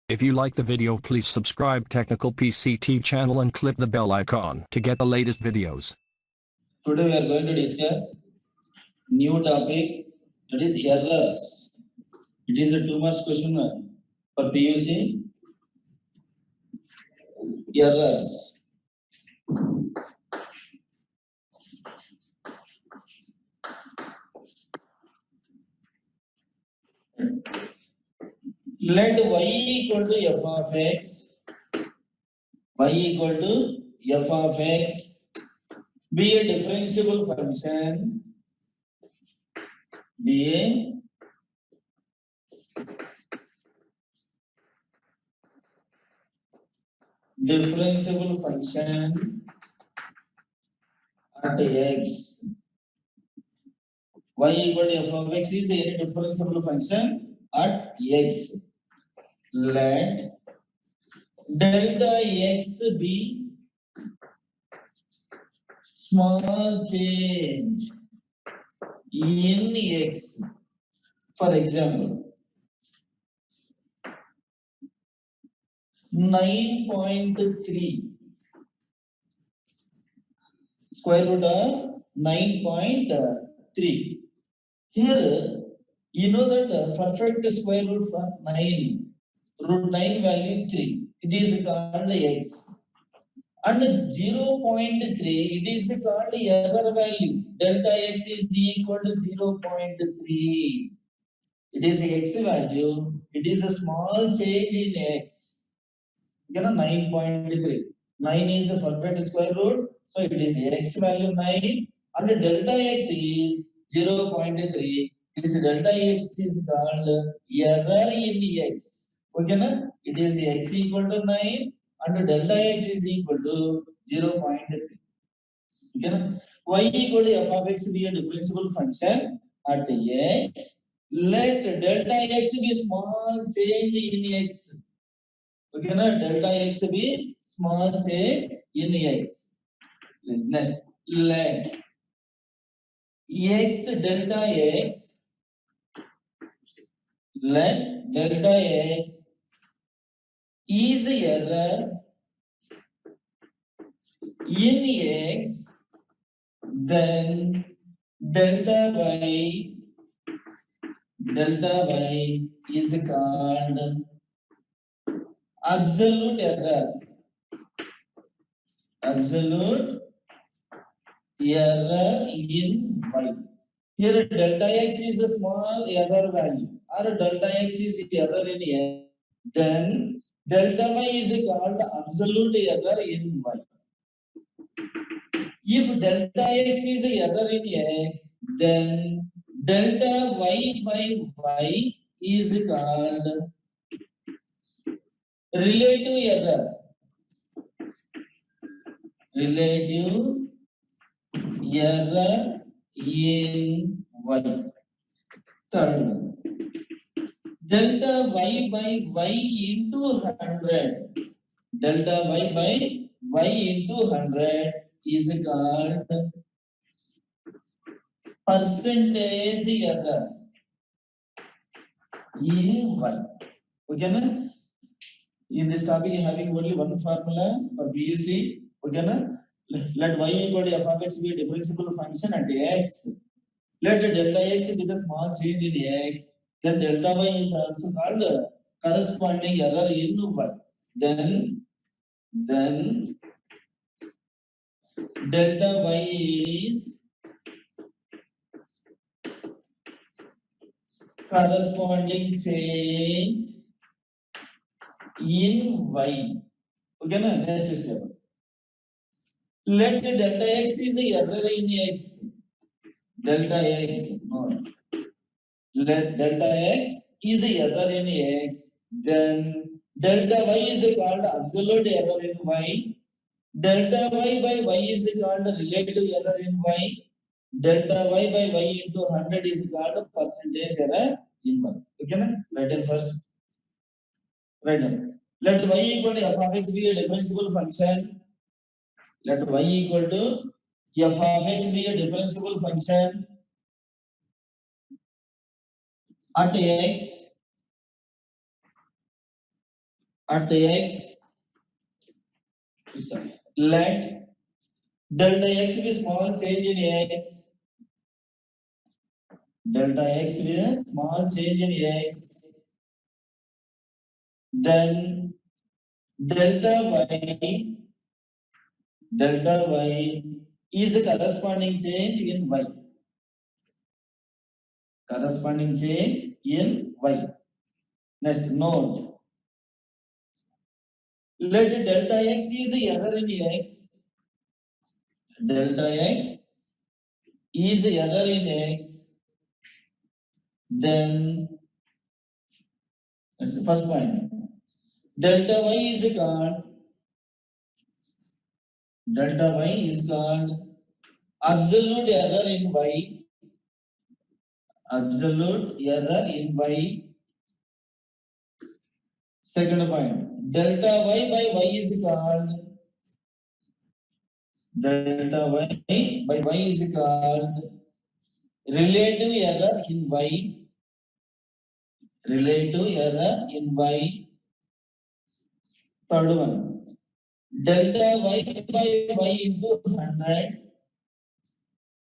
If you like the video, please subscribe Technical PCT channel and click the bell icon to get the latest videos. Today we are going to discuss new topic, that is errors. It is a 2 marks question for PUC. Errors. Let y equal to f of x, y equal to f of x be a differentiable function, be a differentiable function at x. Y equal to f of x is a differentiable function at x. Let delta x be small change in x. For example, 9.3 square root of 9.3. Here, you know that perfect square root for 9, root 9 value 3. It is called x. And 0.3, it is called error value. Delta x is equal to 0.3. It is x value. It is a small change in x. You know, 9.3. 9 is a perfect square root. So it is x value 9. And delta x is 0.3. This delta x is called error in x. Okay, na? It is x equal to 9. And delta x is equal to 0.3. Okay? Y equal to f of x be a differentiable function at x. Let delta x be small change in x. Okay, na? Delta x be small change in x. Next, let x delta x. Let delta x is error in x, then delta y is called absolute error. Absolute error in y. Here delta x is a small error value, or delta x is error in x, then delta y is called absolute error in y. If delta x is error in x, then delta y by y is called relative error. Relative error in y. Third, delta y by y into 100. Delta y by y into 100 is called percentage error in y. Okay, na? In this topic, having only one formula for PUC. Okay, na? Let y equal to f of x be a differentiable function at x. Let delta x be the small change in x. Then delta y is also called corresponding error in y. Then delta y is corresponding change in y. Okay, na? Next step. Let delta x is the error in x. Delta x, no. Let delta x is the error in x. Then delta y is called absolute error in y. Delta y by y is called relative error in y. Delta y by y into 100 is called percentage error in y. Okay, na? Write it first. Write it. Let y equal to f of x be a differentiable function. Let y equal to f of x be a differentiable function at x. at x, let delta x be small change in x, delta x be a small change in x, then delta y is a corresponding change in y, corresponding change in y. Next, note, let delta x is a error in x, delta x is a error in x, then that's the first point. Delta y is called absolute error in y, absolute error in y. Second point, delta y by y is called relative error in y, relative error in y. Third one, delta y by y into 100,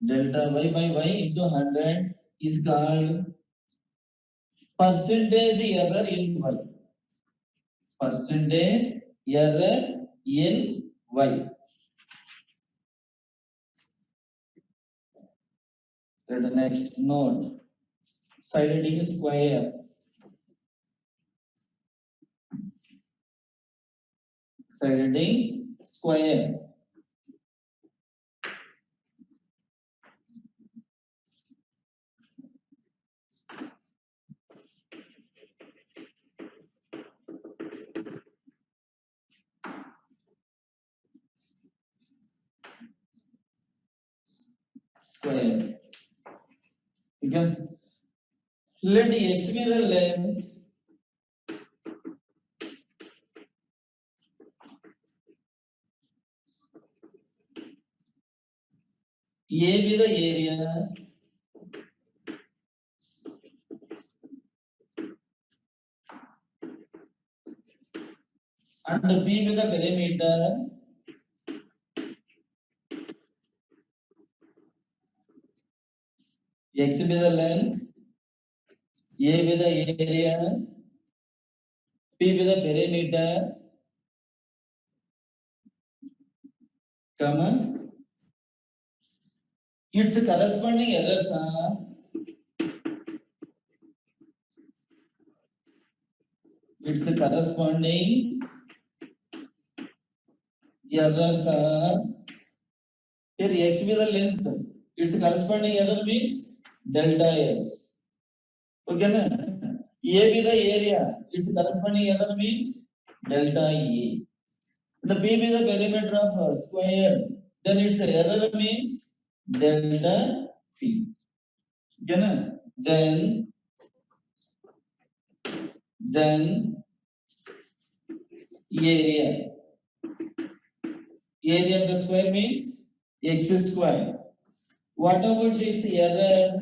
delta y by y into 100 is called percentage error in y, percentage error in y. Let the next note, side heading square, side heading square. Square. You can let x be the length, A be the area, and B be the perimeter. X be the length, A be the area, P be the perimeter, comma. Its corresponding errors are here x be the length. Its corresponding error means delta x. Okay, na? A be the area. Its corresponding error means delta A. And B be the perimeter of a square. Then its error means delta P. Okay, na? Then area. Area of the square means x square. What about its error?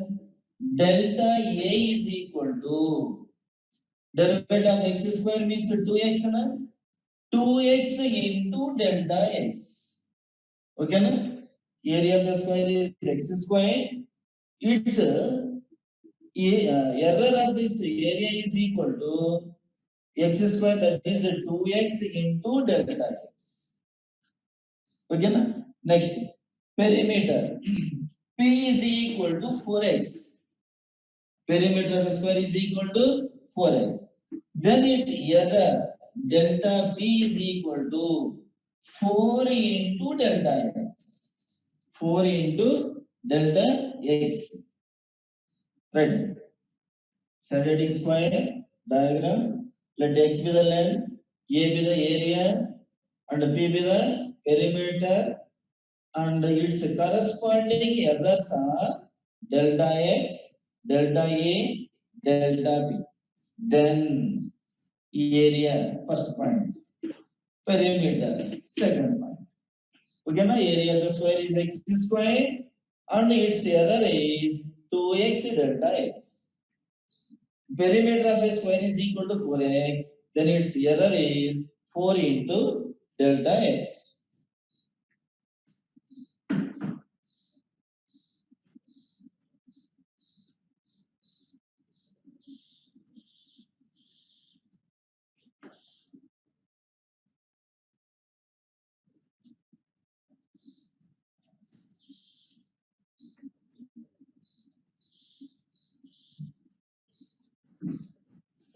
Delta A is equal to derivative of x square means 2x, na? 2x into delta x. Okay, na? Area of the square is x square. Its error of this area is equal to x square, that is 2x into delta x. Okay, na? Next, perimeter. P is equal to 4x. Perimeter of the square is equal to 4x. Then its error delta P is equal to 4 into delta x. 4 into delta x. Right. Side square diagram. Let x be the length, A be the area, and P be the perimeter, and its corresponding errors are delta x, delta A, delta B. Then area, first point. Perimeter, second point. Okay, now area of the square is x square, and its error is 2x delta x. Perimeter of a square is equal to 4x. then its error is 4 into delta x.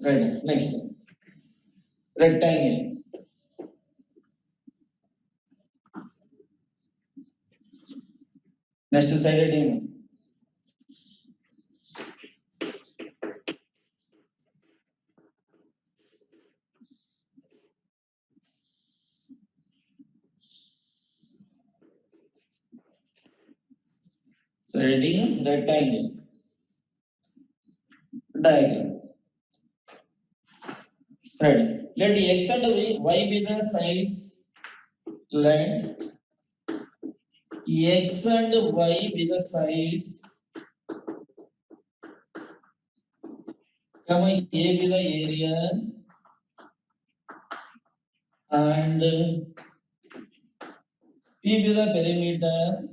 Right, next. Rectangle. Next side heading. So heading rectangle. Diagram. Right. Let x and y be the sides. Let x and y be the sides. Comma a be the area. And p be the perimeter.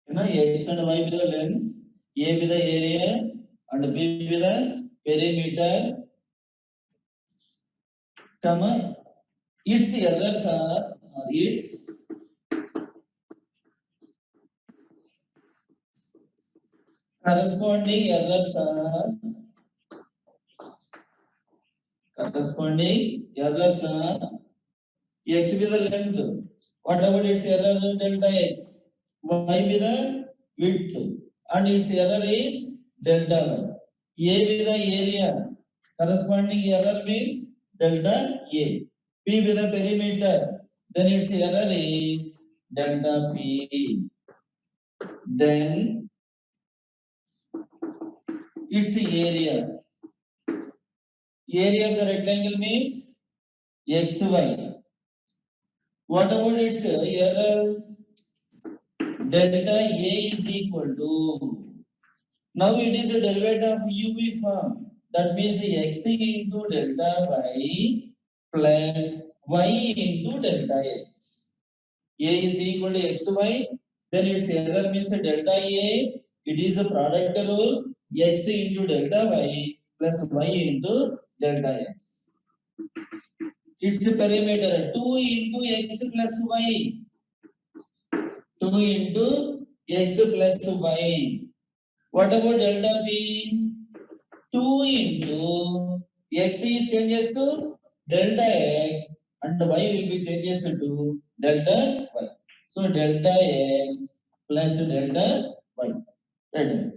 You know, x and y be the length, a be the area, and b be the perimeter. Comma its errors are its corresponding errors are x be the length. What about its error delta x? Y be the width, and its error is delta y. A be the area. Corresponding error means delta A. P be the perimeter. Then its error is delta P. Then its area. Area of the rectangle means xy. What about its error? Delta A is equal to. Now it is a derivative of UV form. That means x into delta y plus y into delta x. A is equal to xy. Then its error means delta A. It is a product rule. X into delta y plus y into delta x. Its perimeter 2 into x plus y. 2 into x plus y. What about delta p? 2 into x is changes to delta x and y will be changes to delta y. So delta x plus delta y. Right.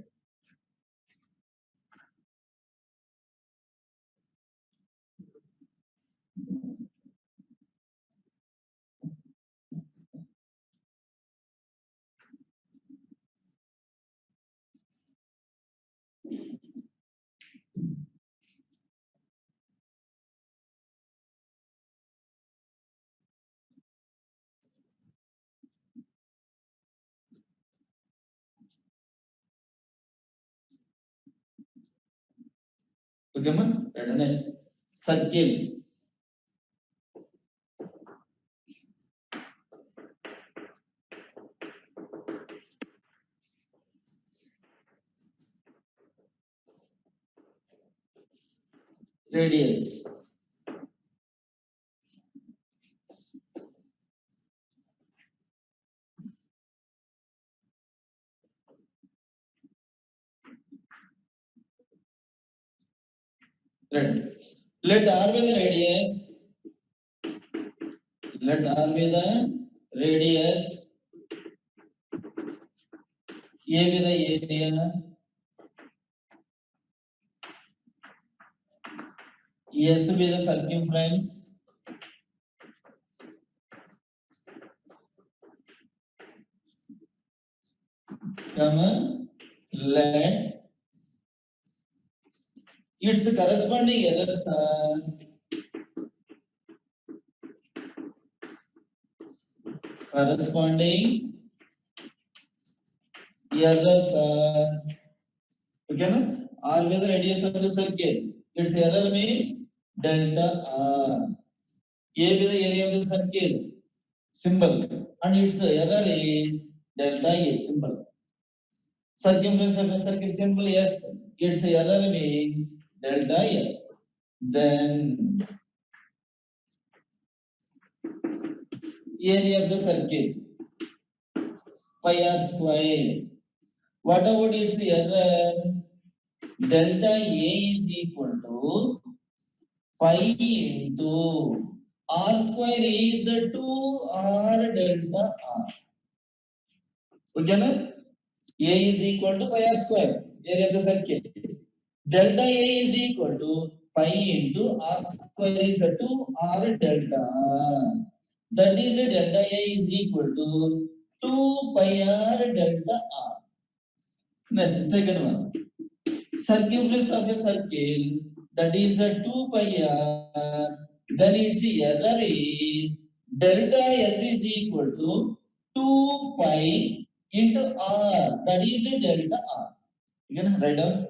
Okay, man. Right. Next. Circle. Radius. Right. Let R be the radius. Let R be the radius. A be the area. S be the circumference. Comma. Let its corresponding errors are corresponding errors are okay, no? R be the radius of the circle. Its error means delta R. A be the area of the circle symbol, and its error is delta A symbol. Circumference of the circle symbol S. Its error means delta S. Then area of the circle pi r square. What about its error? Delta A is equal to pi into r square is 2r delta r. Okay, na? A is equal to pi r square, area of the circle. Delta A is equal to pi into r square is 2r delta r. That is delta A is equal to 2 pi r delta r. Next, second one. Circumference of a circle, that is 2 pi r. Then its error is delta S is equal to 2 pi into r. That is delta r. You can write down.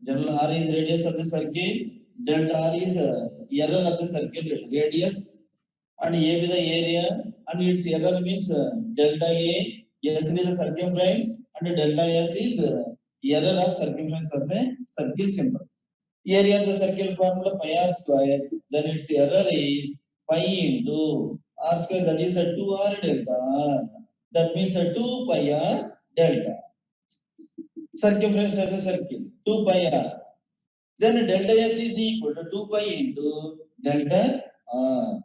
General R is radius of the circle, delta R is error of the circle radius, and A with the area, and its error means delta A, S with the circumference, and delta S is error of circumference of the circle symbol. Area of the circle formula pi r square, then its error is pi into r square, that is 2r delta. That means 2 pi r delta. Circumference of the circle 2 pi r. Then delta S is equal to 2 pi into delta R.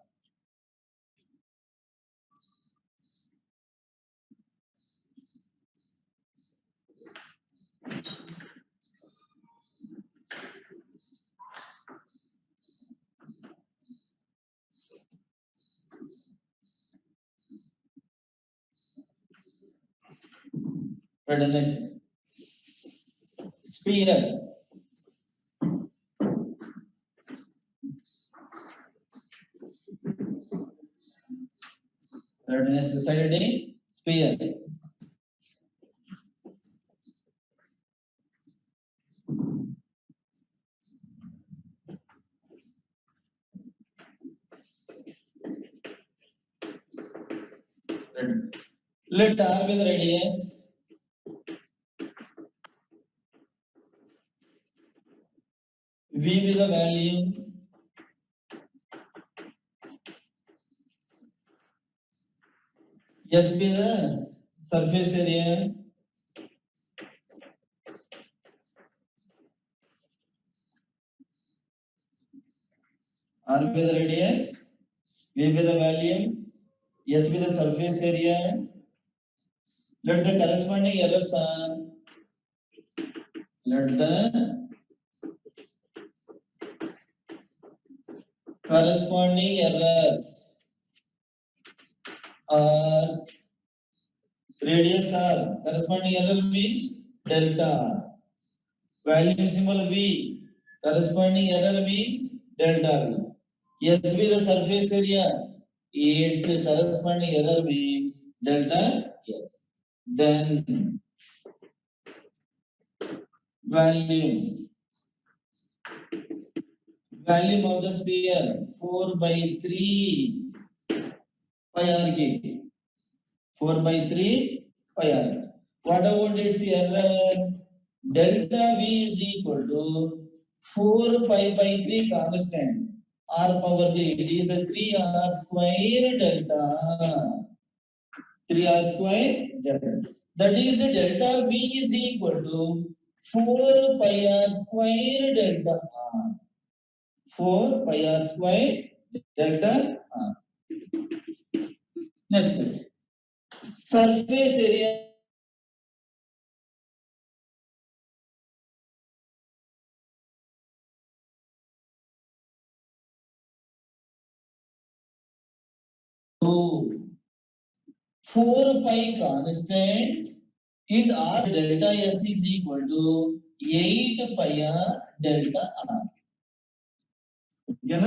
Right, next. Sphere. Right, next side sphere. Right. Let R be the radius. V be the value. S be the surface area. R be the radius. V be the value. S be the surface area. Let the corresponding errors are. Let the corresponding errors are radius R. Corresponding error means delta R. Value symbol V. Corresponding error means delta V. S be the surface area. Its corresponding error means delta S. Then volume. Volume of the sphere 4 by 3 pi r cube. 4 by 3 pi r. What about its error? Delta V is equal to 4 pi by 3 constant. R power 3. It is a 3r square delta. 3r square delta. That is delta V is equal to 4 pi r square delta R. 4 pi r square delta R. Next. Surface area 2 4 pi constant in R delta S is equal to 8 pi R delta R. Okay,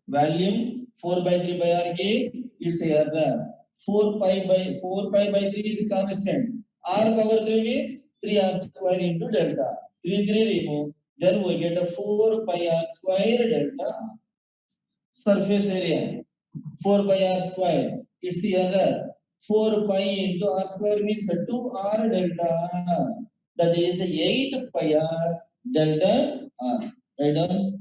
volume 4 by 3 by R के it's error. 4 pi by 3 is constant. R power 3 means 3 R square into delta. 3 remove. Then we get a 4 pi R square delta R. Surface area 4 pi R square. It's error. 4 pi into R square means 2 R delta R. That is 8 pi R delta R. Right down.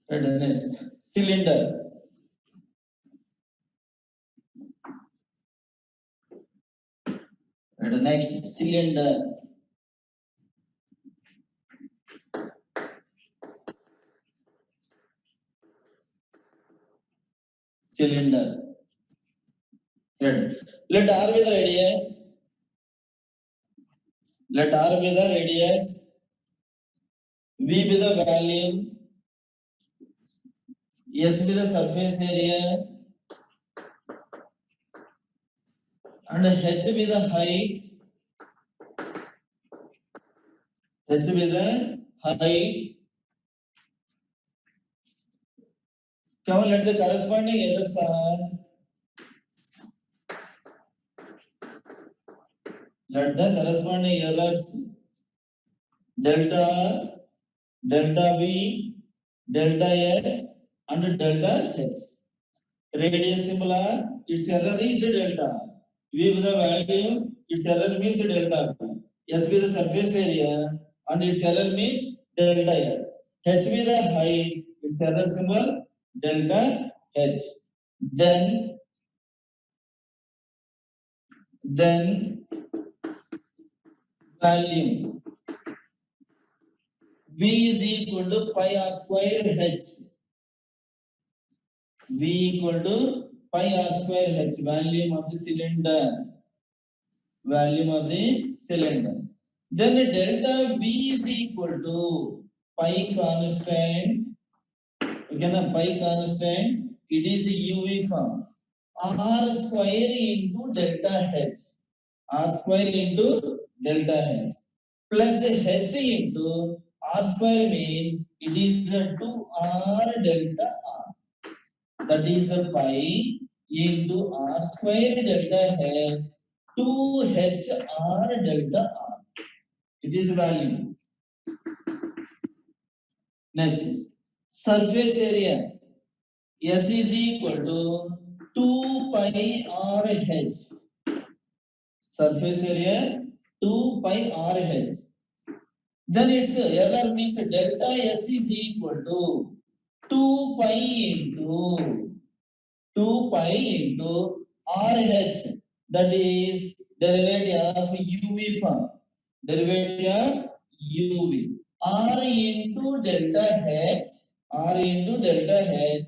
Right, next cylinder. Right, next cylinder. Cylinder. Right. Let R be the radius. Let R be the radius. V be the volume. S be the surface area. And H be the height. H be the height. Come on, let the corresponding errors are. Let the corresponding errors delta, delta V, delta S, and delta H. Radius symbol R, its error is delta. V with the value, its error means delta. S with the surface area, and its error means delta S. H with the height, its error symbol delta H. Then volume V is equal to pi R square H. V equal to pi R square H, volume of the cylinder. Volume of the cylinder. Then delta V is equal to pi constant. Again, pi constant. It is a UV form. R square into delta H. R square into delta H. Plus H into R square means it is a 2R delta R. That is a pi into R square delta H 2HR delta R. It is value. Next, surface area. S is equal to 2 pi RH. Surface area 2 pi RH. Then its error means delta S is equal to 2 pi into RH. That is derivative of UV form. Derivative of UV. R into delta H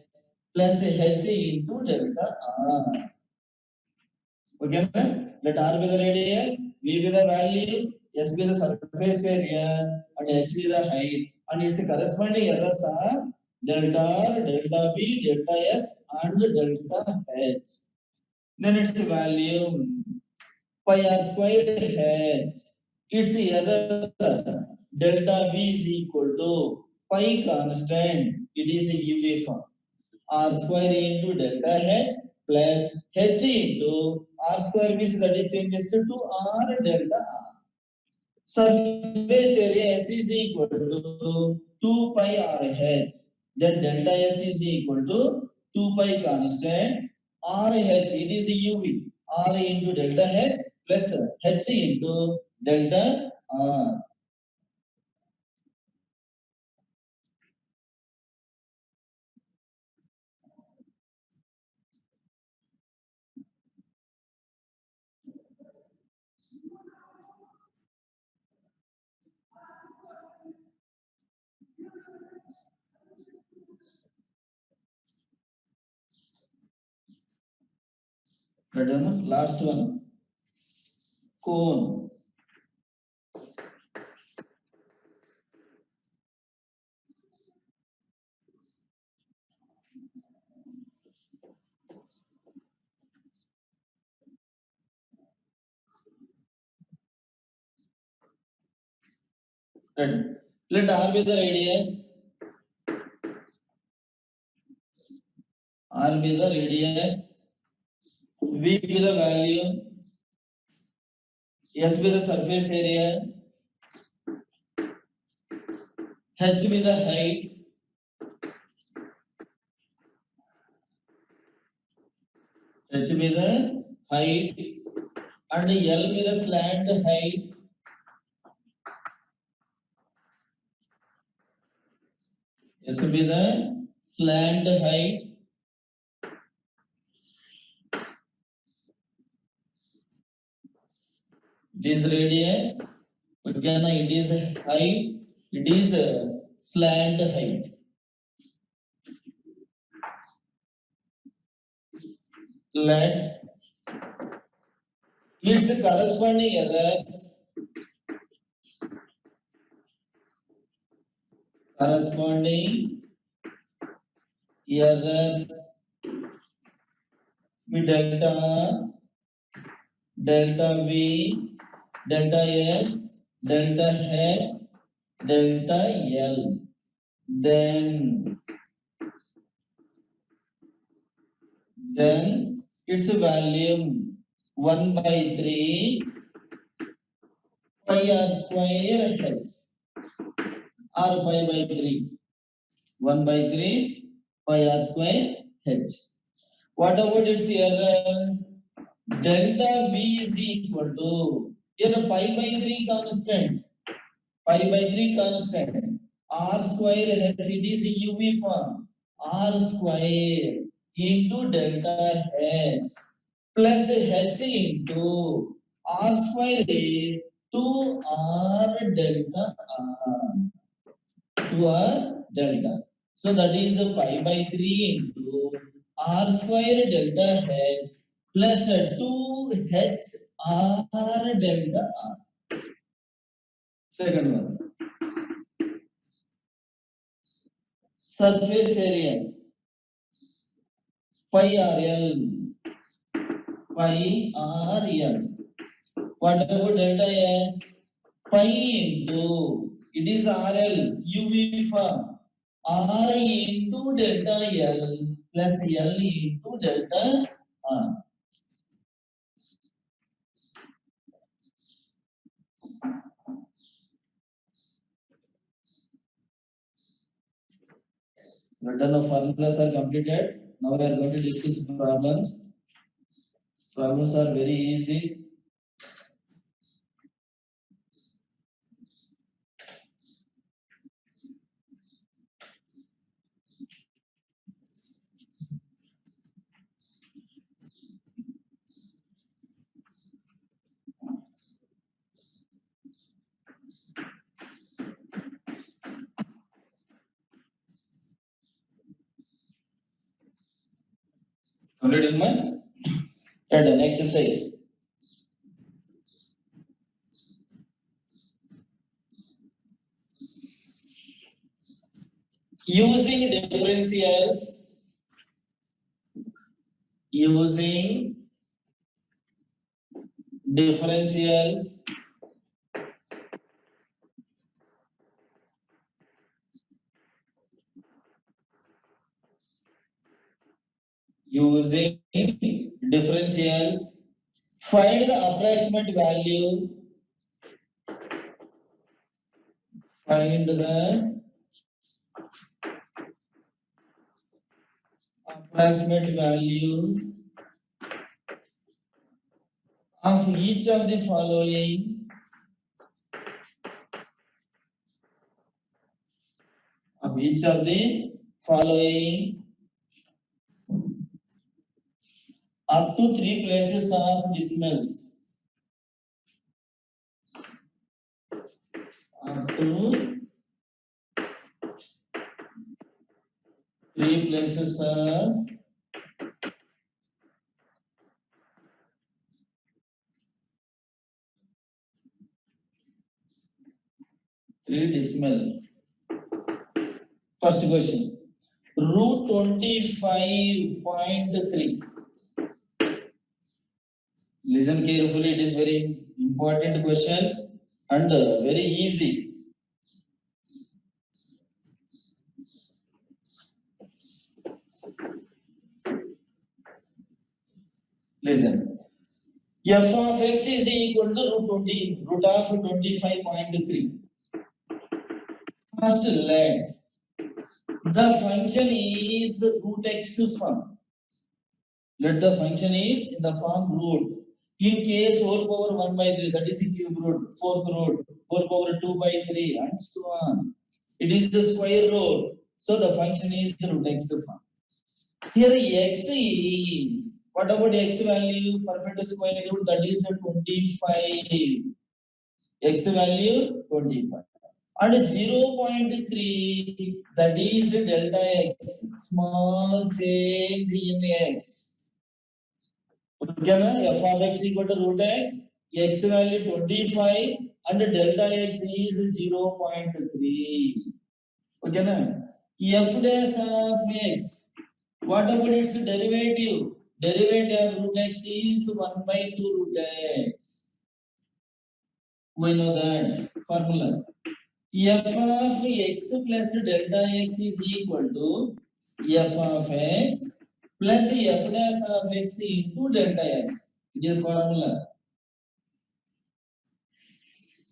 plus H into delta R. Okay, let R be the radius, V be the value, S be the surface area, and H be the height. And its corresponding errors are delta R, delta V, delta S, and delta H. Then its value pi R square H. Its error delta V is equal to pi constant. It is a UV form. R square into delta H plus H into R square means that it changes to 2R delta R. Surface area S is equal to 2 pi RH. Then delta S is equal to 2 pi constant RH. It is a UV. R into delta H plus H into delta R. Last one, cone. Right. Let R be the radius. R be the radius. V be the value. S be the surface area. H be the height. H be the height. And L be the slant height. S be the slant height. It is radius. Again, it is height. It is slant height. Let its corresponding errors be delta R, delta V, delta S, delta H, delta L. Then its volume 1/3 pi r square H or pi by 3. 1/3 pi r square H. What about its error? Delta V is equal to here pi by 3 constant. Pi by 3 constant. R square H, it is uniform. R square into delta H plus H into R square is 2R delta R. 2R delta. So that is a pi by 3 into R square delta H plus 2H R delta R. Second one. Surface area. Pi RL. Pi RL. What about delta S? Pi into, it is RL, uniform. R into delta L plus L into delta R. Written of formulas are completed. Now we are going to discuss problems. Problems are very easy. Completed my written exercise. Using differentials, find the approximate value. Find the approximate value of each of the following which of the following up to 3 places of decimals? Up to 3 places of three decimal. First question. Root 25.3. Listen carefully, it is very important questions and very easy. Listen. F of x is equal to root of 25.3. First let the function is root x form. Let the function is in the form root. In case whole power 1 by 3, that is cube root, fourth root, whole power 2 by 3, and so on. It is the square root. So the function is root x form. Here x is, what about x value? Perfect square root, that is 25. X value 25. And 0.3, that is delta x, small change in x. Okay, f of x equal to root x value 25 and delta x is 0.3. Okay, f dash of x, what about its derivative? Derivative of root x is 1 by 2 root x. We know that formula. F of x plus delta x is equal to f of x plus f dash of x into delta x. It is formula.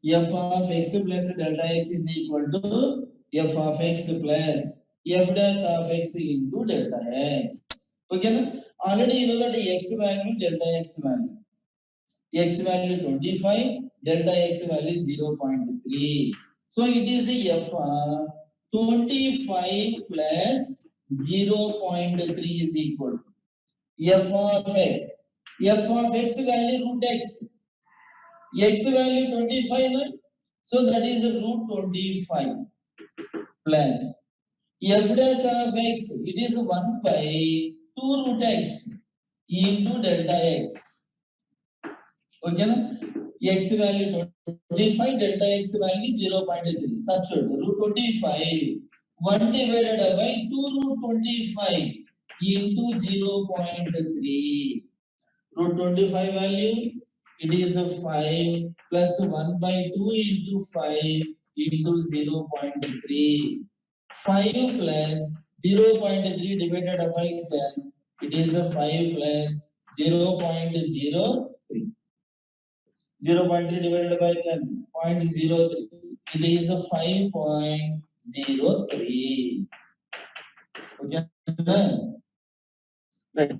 F of x plus delta x is equal to f of x plus f dash of x into delta x. Okay, already you know that x value, delta x value. X value 25, delta x value 0.3. So it is f 25 plus 0.3 is equal to f of x. F of x value root x. X value 25, so that is root 25 plus f dash of x, it is 1 by 2 root x into delta x. Okay, x value 25, delta x value 0.3. Substitute root 25, 1 divided by 2 root 25 into 0.3. Root 25 value, it is 5 plus 1 by 2 into 5 into 0.3. 5 plus 0.3 divided by 10, it is 5 plus 0.03. 0.3 divided by 10, 0.03. It is 5.03. Okay. Right.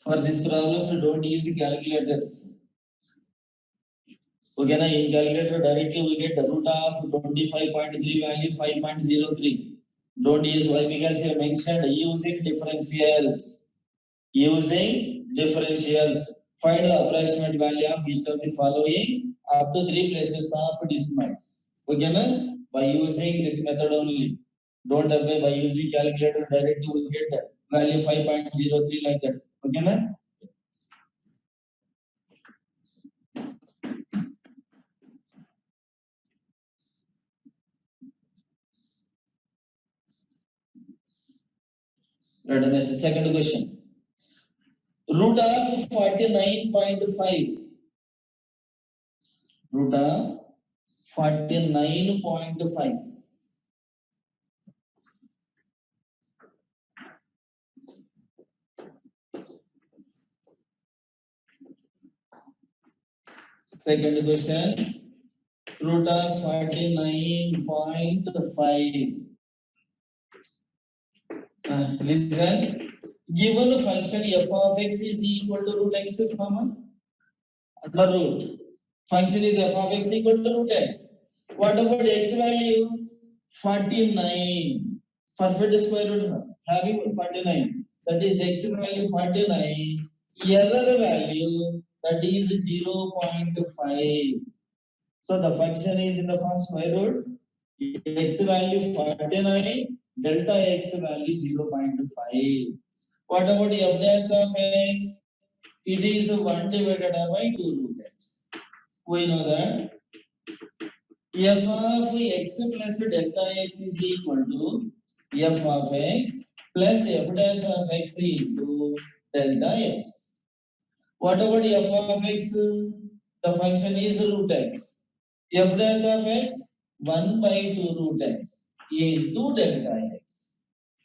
For this problems, don't use calculators. Okay, now in calculator directly we get the root of 25.3 value 5.03. Don't use why, because here mentioned using differentials. Using differentials, find the approximate value of each of the following up to 3 places of decimals. Okay, na? By using this method only. Don't apply by using calculator directly we get value 5.03 like that. Okay, na? Right, next second question. Root of 49.5. Root of 49.5. Second question. Root of 49.5. Listen. Given a function f of x is equal to root x comma the root. Function is f of x equal to root x. What about x value? 49. Perfect square root having 49. That is x value 49. Error value that is 0.5. So the function is in the form square root. X value 49. Delta x value 0.5. What about f dash of x? It is 1 divided by 2 root x. We know that f of x plus delta x is equal to f of x plus f dash of x into delta x. What about f of x? The function is root x. F dash of x 1 by 2 root x into delta x.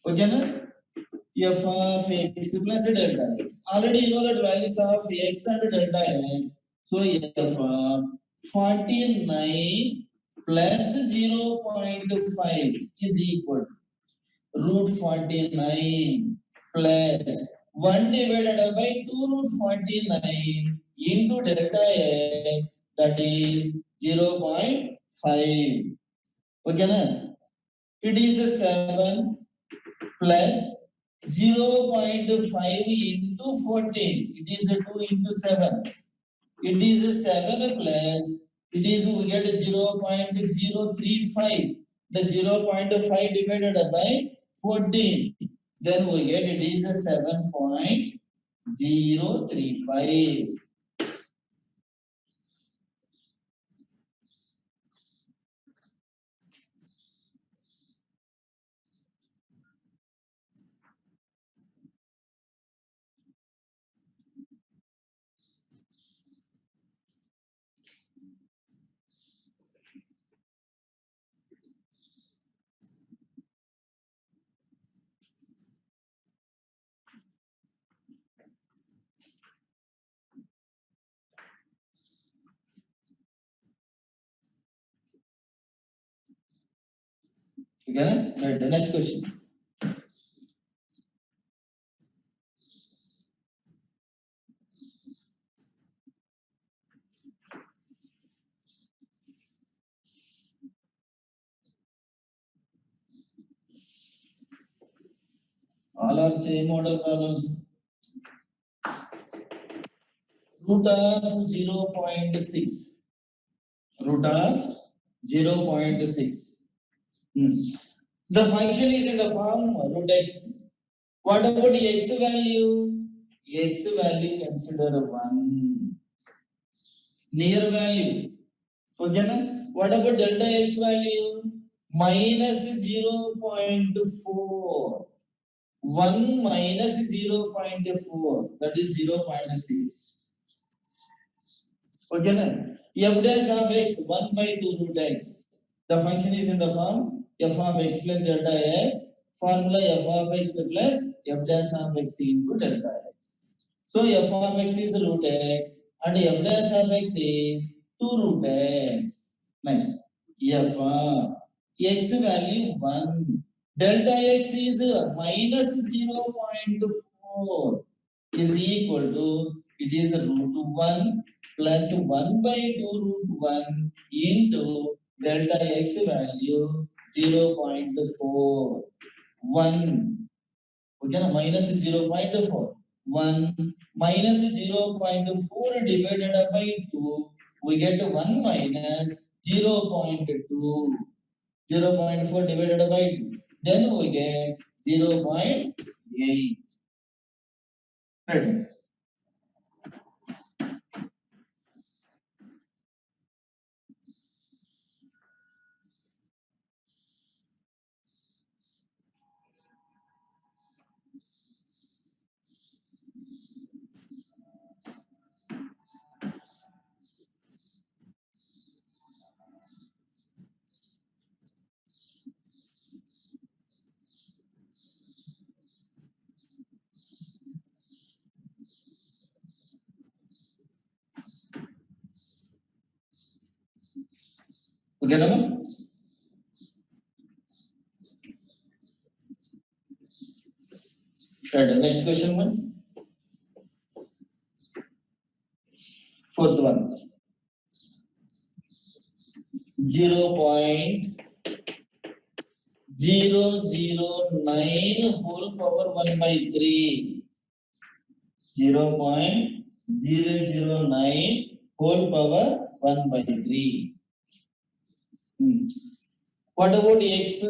Okay, na? F of x plus delta x. Already you know that values of x and delta x. So f of 49 plus 0.5 is equal to root 49 plus 1 divided by 2 root 49 into delta x, that is 0.5. Okay, na? It is a 7 plus 0.5 into 14. It is a 2 into 7. It is a 7 plus, it is we get 0.035. The 0.5 divided by 14. Then we get it is a 7.035. Okay, right, the next question. All are same model problems. Root of 0.6. Root of 0.6. The function is in the form root x. What about x value? X value consider 1. Near value. Okay, na? What about delta x value? Minus 0.4. 1 minus 0.4. That is 0.6. Okay, na? F dash of x 1 by 2 root x. The function is in the form f of x plus delta x. Formula f of x plus f dash of x into delta x. So f of x is root x and f dash of x is 2 root x. Next, f of x value 1. Delta x is minus 0.4 is equal to, it is root 1 plus 1 by 2 root 1 into delta x value 0.4. 1. Okay, minus 0.4. 1 minus 0.4 divided by 2, we get 1 minus 0.2. 0.4 divided by 2. Then we get 0.8. Right. Okay, Nama? Right, next question one. Fourth one. 0.009 whole power 1 by 3. 0.009 whole power 1 by 3. What about x?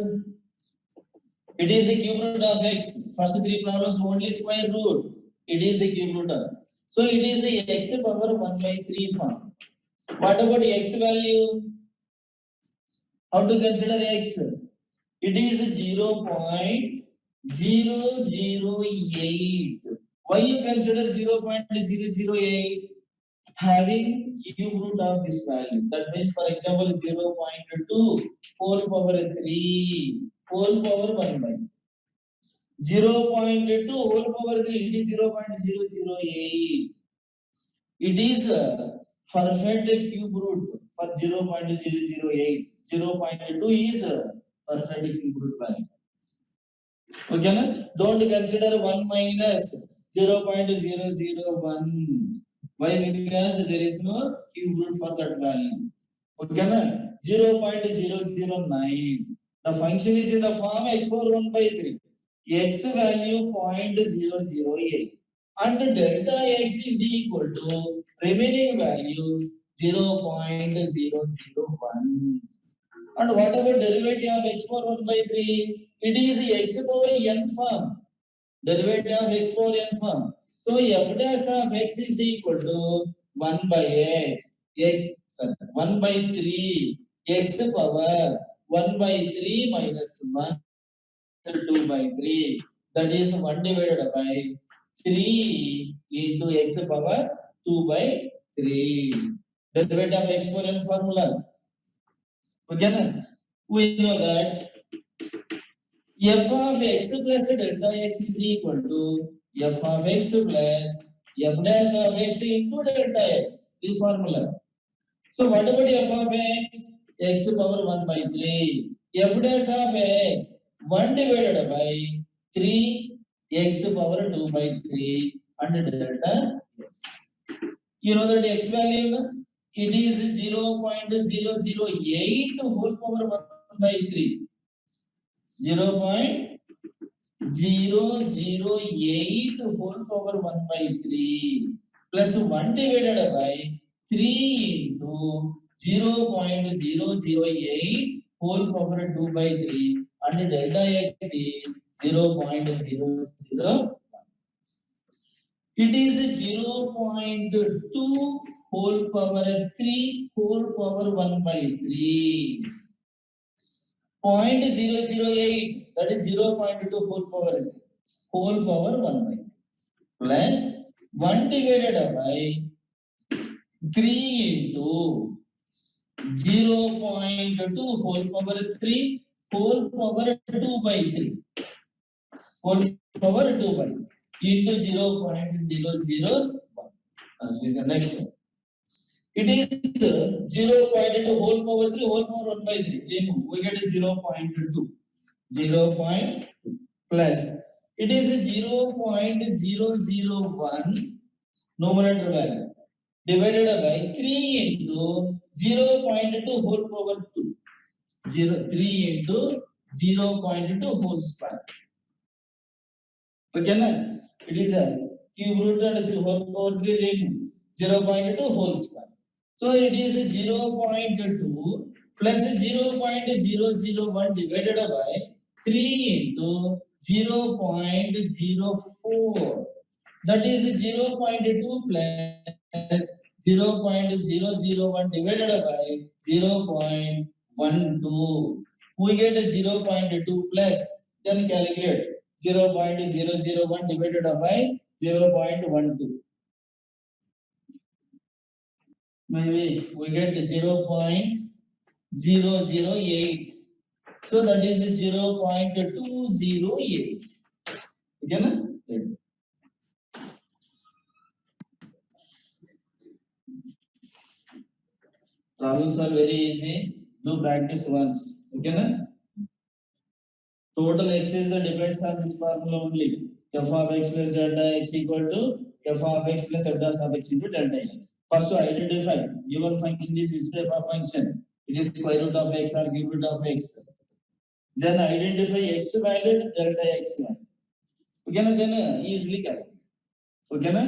It is a cube root of x. First three problems only square root. It is a cube root of. So it is a x power 1 by 3 form. What about x value? How to consider x? It is 0.008. Why you consider 0.008? Having cube root of this value. That means, for example, 0.2 whole power 3 whole power 1 by 0.2 whole power 3, it is 0.008. It is a perfect cube root for 0.008. 0.2 is a perfect cube root value. Okay, na? Don't consider 1 minus 0.001. Why? Because there is no cube root for that value. Okay, na? 0.009. The function is in the form x power 1 by 3. X value 0.008. And delta x is equal to remaining value 0.001. And what about derivative of x power 1 by 3? It is x power n form. Derivative of x power n form. So f dash of x is equal to 1 by x. 1 by 3. X power 1 by 3 minus 1. 2 by 3. That is 1 divided by 3 into x power 2 by 3. Derivative of x power n formula. Okay, we know that f of x plus delta x is equal to f of x plus f dash of x into delta x. The formula. So what about f of x? X power 1 by 3. F dash of x 1 divided by 3 x power 2 by 3 and delta x. You know that x value? It is 0.008 whole power 1 by 3. 0.008 whole power 1 by 3 plus 1 divided by 3 into 0.008 whole power 2 by 3 and delta x is 0.001. It is 0.2 whole power 3 whole power 1 by 3. 0.008, that is 0.2 whole power 1 by plus 1 divided by 3 into 0.2 whole power 3 whole power 2 by 3 whole power 2 by into 0.001. This is the next one. It is 0.2 whole power 3 whole power 1 by 3. Remove. We get 0.2. 0.2 plus. It is 0.001 numerator value divided by 3 into 0.2 whole power 2. 3 into 0.2 whole square. Okay, na? It is a cube root and 3 whole power 3 remove. 0.2 whole square. So it is 0.2 plus 0.001 divided by 3 into 0.04. That is 0.2 plus 0.001 divided by 0.12. We get 0.2 plus, then calculate 0.001 divided by 0.12. Maybe we get 0.008. So that is 0.208. Okay, na? Problems are very easy. Do practice once. Okay, na? Total x is the depends on this formula only. F of x plus delta x equal to f of x plus f dash of x into delta x. First to identify given function is which type of function. It is square root of x or cube root of x. Then identify x value delta x value. Okay, na? Then easily correct. Okay, na?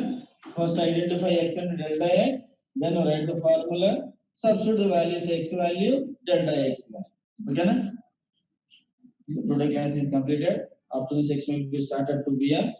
First identify x and delta x. Then write the formula. Substitute the values x value delta x value. Okay, na? So today class is completed. After this, X will be started to be a